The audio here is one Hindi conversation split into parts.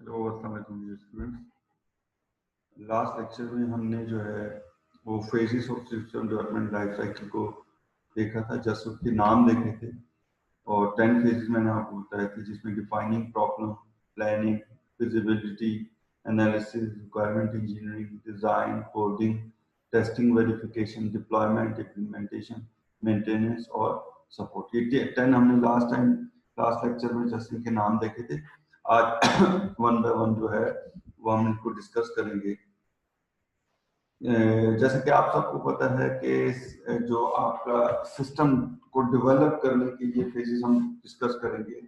हेलो अस्सलाम वालेकुम स्टूडेंट्स। लास्ट लेक्चर में हमने जो है वो phases of system development life cycle को देखा था, जस्ट उसके नाम देखे थे। और 10 फेजेस मैंने आपको बताए थे, जिसमें defining problem, planning, feasibility analysis, requirement engineering, design, coding, testing, verification, deployment, implementation, maintenance और सपोर्ट। ये 10 हमने लास्ट लेक्चर में जस्ट इनके नाम देखे थे। आज वन बाय वन जो है वो हम इनको डिस्कस करेंगे। जैसे कि आप सबको पता है कि जो आपका सिस्टम को डेवलप करने के ये फेजेस हम डिस्कस करेंगे।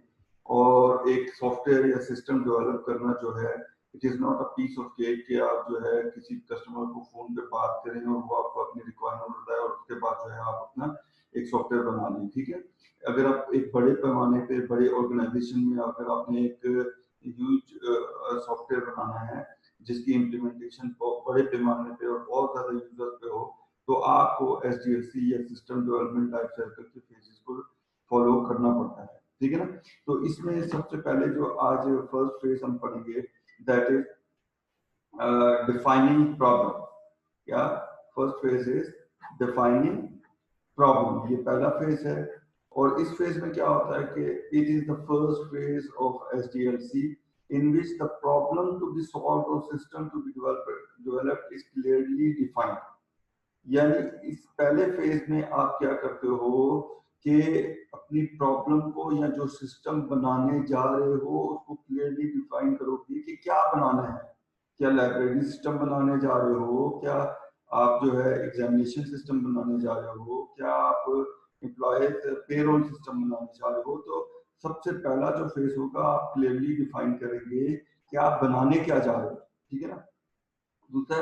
और एक सॉफ्टवेयर या सिस्टम डेवलप करना जो है, it is not a piece of cake कि आप जो है किसी कस्टमर को फोन पे बात करें और वो आपको अपनी रिक्वायरमेंट बताए और उसके बाद जो है आप अपना एक सॉफ्टवेयर बना लें। ठीक है, अगर आप एक बड़े पैमाने पे बड़े ऑर्गेनाइजेशन में अगर आपने एक ह्यूज सॉफ्टवेयर बनाना है जिसकी इम्प्लीमेंटेशन बड़े पैमाने पे और बहुत ज्यादा यूजर्स पे हो, तो आपको एसडीएलसी या सिस्टम डेवलपमेंट लाइफ साइकिल के फेजेस को फॉलो करना पड़ता है। ठीक है ना। तो इसमें सबसे पहले जो आज फर्स्ट फेज हम पढ़ेंगे, दैट इज डिफाइनिंग प्रॉब्लम। क्या first phase is defining problem, ये पहला फेज है। और इस फेज में क्या होता है कि it is the first phase of SDLC in which the problem to be solved or system to be developed is clearly defined। यानी इस पहले फेज में आप क्या करते हो कि अपनी प्रॉब्लम को या जो सिस्टम बनाने जा रहे हो उसको क्लियरली डिफाइन करोगे कि क्या बनाना है। क्या लाइब्रेरी सिस्टम बनाने जा रहे हो, क्या आप जो है एग्जामिनेशन सिस्टम बनाने जा रहे हो, क्या आप एम्प्लॉय पेरोल सिस्टम बनाने जा रहे हो। तो सबसे पहला जो फेज होगा, आप क्लियरली डिफाइन करेंगे कि आप बनाने क्या जा रहे हो। ठीक है ना। दूसरा,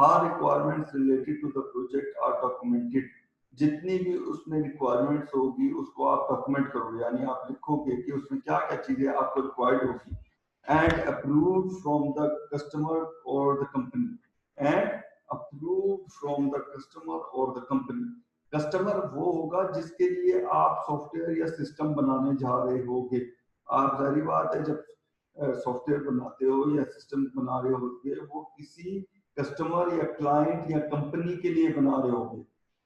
our requirements related to the project are documented. जितनी भी उसमें रिक्वायरमेंट्स होगी उसको आप डॉक्यूमेंट करोगे, यानी आप लिखोगे कि उसमें क्या क्या चीजें आपको रिक्वायर्ड होगी। And approved from the customer और the company. And approved from the customer और द कंपनी। कस्टमर वो होगा जिसके लिए आप सॉफ्टवेयर या सिस्टम बनाने जा रहे होगे। आप जारी बात है, जब सॉफ्टवेयर बनाते हो या सिस्टम बना रहे होगे, वो किसी कस्टमर या क्लाइंट या कंपनी के लिए बना रहे होगे।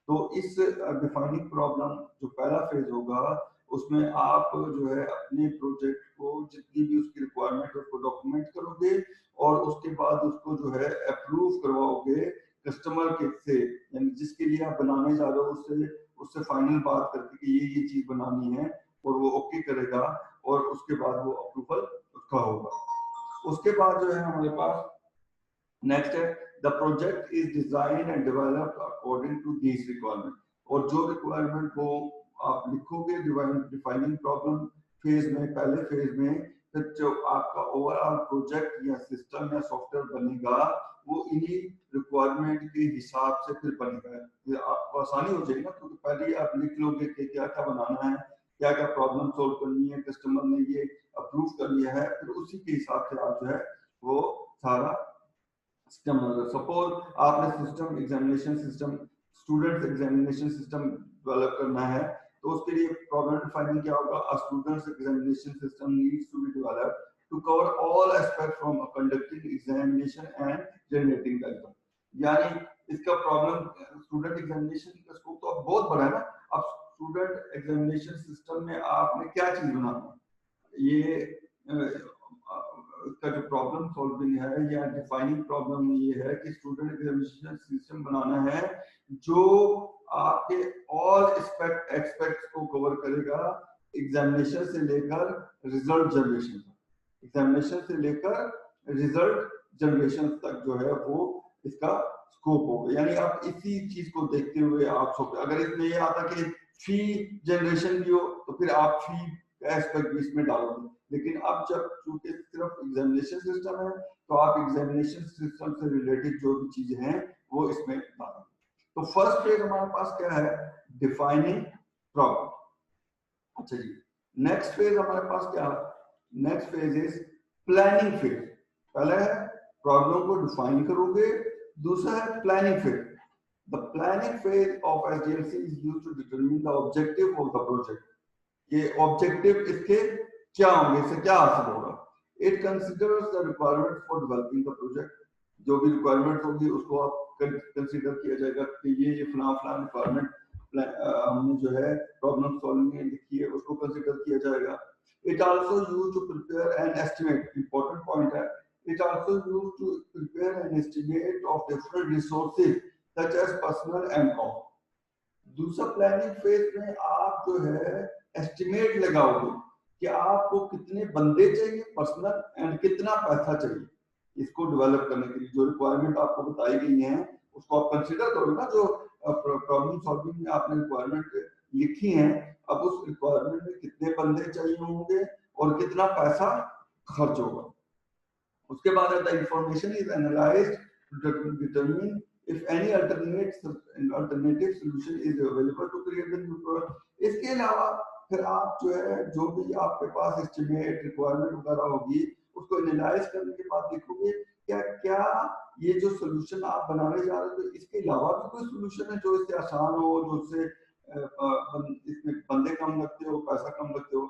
तो इस डिफाइनिंग प्रॉब्लम जो पहला फेज होगा, उसमें आप जो है अपने प्रोजेक्ट को जितनी भी उसकी रिक्वायरमेंट है उसको डॉक्यूमेंट करोगे और उसके बाद उसको जो है अप्रूव करवाओगे कस्टमर के से, यानी जिसके लिए आप बनाने जा रहे हो उससे उससे फाइनल बात करके कि ये चीज बनानी है, और वो ओके करेगा और उसके बाद वो अप्रूवल उसका होगा। उसके बाद जो है हमारे पास नेक्स्ट है, the project is design and develop according to this requirement. और जो रिक्वायरमेंट को आप लिखोगे डिफाइनिंग प्रॉब्लम फेज में, पहले फेज में, फिर जो आपका ओवरऑल प्रोजेक्ट या सिस्टम या सॉफ्टवेयर बनेगा वो इन्हीं रिक्वायरमेंट के हिसाब से फिर बनेगा। फिर आपको आसानी हो जाएगी ना, क्योंकि पहले ही आप लिख लोगे कि क्या क्या बनाना है, क्या क्या प्रॉब्लम सोल्व करनी है, कस्टमर ने ये अप्रूव कर लिया है, फिर उसी के हिसाब से आप जो है वो सारा सिस्टम। सपोज आपने system examination system, student examination system develop करना है, तो उसके लिए प्रॉब्लम डिफाइनिंग क्या होगा, a students examination system needs to be developed to cover all aspect from conducting examination and generating the exam. यानी इसका प्रॉब्लम स्टूडेंट एग्जामिनेशन का स्कोप तो अब बहुत बड़ा है ना। अब स्टूडेंट एग्जामिनेशन सिस्टम में आपने क्या चीज बनाना है, ये का जो प्रॉब्लम सॉल्विंग है या डिफाइनिंग प्रॉब्लम ये है कि स्टूडेंट एग्जामिनेशन सिस्टम बनाना है जो आपके ऑल एक्सपेक्ट्स को कवर करेगा, एग्जामिनेशन से लेकर रिजल्ट जनरेशन तक। एग्जामिनेशन से लेकर रिजल्ट जनरेशन तक जो है वो इसका स्कोप होगा। यानी आप इसी चीज को देखते हुए आप अगर इसमें ये आता कि फी जनरेशन भी हो तो फिर आप फी एस्पेक्ट भी इसमें डालोगे। लेकिन अब जब चूंकि सिर्फ एग्जामिनेशन सिस्टम है तो आप एग्जामिनेशन सिस्टम से रिलेटेड जो भी चीजें हैं वो इसमें डालोगे। तो फर्स्ट पेज हमारे पास क्या है, डिफाइनिंग प्रॉब्लम। अच्छा जी, नेक्स्ट फेज हमारे पास क्या है, next phase is planning phase. पहला है प्रॉब्लम को डिफाइन करोगे, दूसरा है planning phase. The planning phase of SDLC is used to determine the objective of the project. ये ऑब्जेक्टिव इसके क्या होंगे, इससे क्या हासिल होगा। It considers the requirement for developing the project. जो भी रिक्वायरमेंट होगी उसको आप कंसिडर किया जाएगा कि ये फलां फलां रिक्वायरमेंट हमने जो है प्रॉब्लम सॉल्विंग में लिखी है, उसको कंसिडर किया जाएगा। It also use to prepare an estimate, important point है, it also use to prepare an estimate of different resources such as personal and cost. दूसरा प्लानिंग फेज में आप जो है एस्टिमेट लगाओगे कि आपको कितने बंदे चाहिए पर्सनल एंड कितना पैसा चाहिए इसको डेवलप करने के लिए। जो रिक्वायरमेंट आपको बताई गई है उसको आप कंसीडर करो ना, जो प्रॉब्लम सॉल्विंग में आपने रिक्वायरमेंट लिखी है, अब उस रिक्वायरमेंट में कितने बंदे चाहिए होंगे और कितना पैसा खर्च होगा। उसके बाद the information is analysed to determine if any alternative solution is available to create the new product। इसके अलावा फिर आप जो है जो भी आपके पास एस्टिमेट रिक्वायरमेंट वगैरह होगी उसको एनालाइज करने के बाद देखोगे क्या क्या ये जो सोल्यूशन आप बनाने जा रहे हो तो इसके अलावा भी कोई सोल्यूशन है जो इससे आसान हो, जो इससे इसमें बंदे कम लगते हो, पैसा कम लगते हो,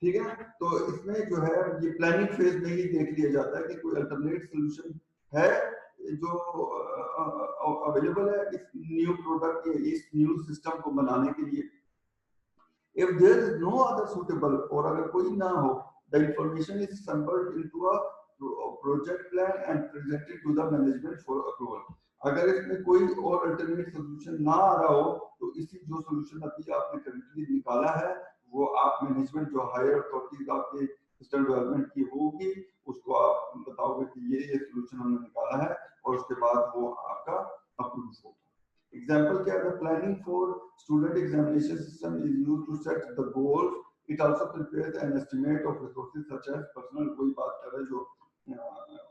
ठीक है। तो इसमें जो है ये प्लानिंग फेज में ही देख लिया जाता है कि कोई अल्टरनेट सोल्यूशन है जो अवेलेबल है इस न्यू प्रोडक्ट या इस न्यू सिस्टम को बनाने के लिए। If there is no other suitable और अगर कोई ना हो, the information is assembled into a project plan and presented to the management for approval। अगर इसमें कोई और अल्टरनेट सोल्यूशन ना आ रहा हो तो इसी जो सोल्यूशन अभी आपने करंटली निकाला है वो आप मैनेजमेंट जो हायर अथॉरिटीज आपके सिस्टम डेवलपमेंट की होगी उसको आप बताओगे कि ये सोल्यूशन हमने निकाला है और उसके बाद वो आपका अप्रूव होगा। एग्जाम्पल क्या है, planning for student examination system is used to set the goals. It also prepares an estimate of resources such as personal. कोई बात कर रहा है जो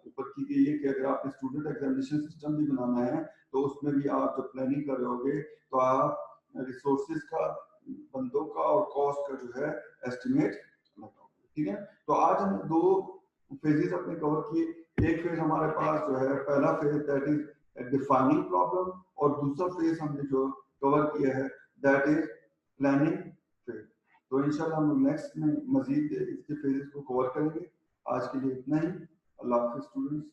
ऊपर की गई है कि अगर आपने स्टूडेंट एग्जामिनेशन सिस्टम भी बनाना है तो उसमें भी आप जब प्लानिंग कर रहे होगे तो आप रिसोर्सेज का, बंदों का और कॉस्ट का जो है एस्टिमेट लगाओगे, ठीक है। तो आज हमने दो फेजेस अपने कवर किए। एक फेज हमारे पास जो है पहला phase that is defining problem और दूसरा फेज हमने जो कवर किया है दैट इज प्लानिंग फेज। तो इंशाल्लाह हम नेक्स्ट में मजीद इसके फेजेस को कवर करेंगे। आज के लिए इतना ही। अल्लाह हाफिज़ स्टूडेंट्स।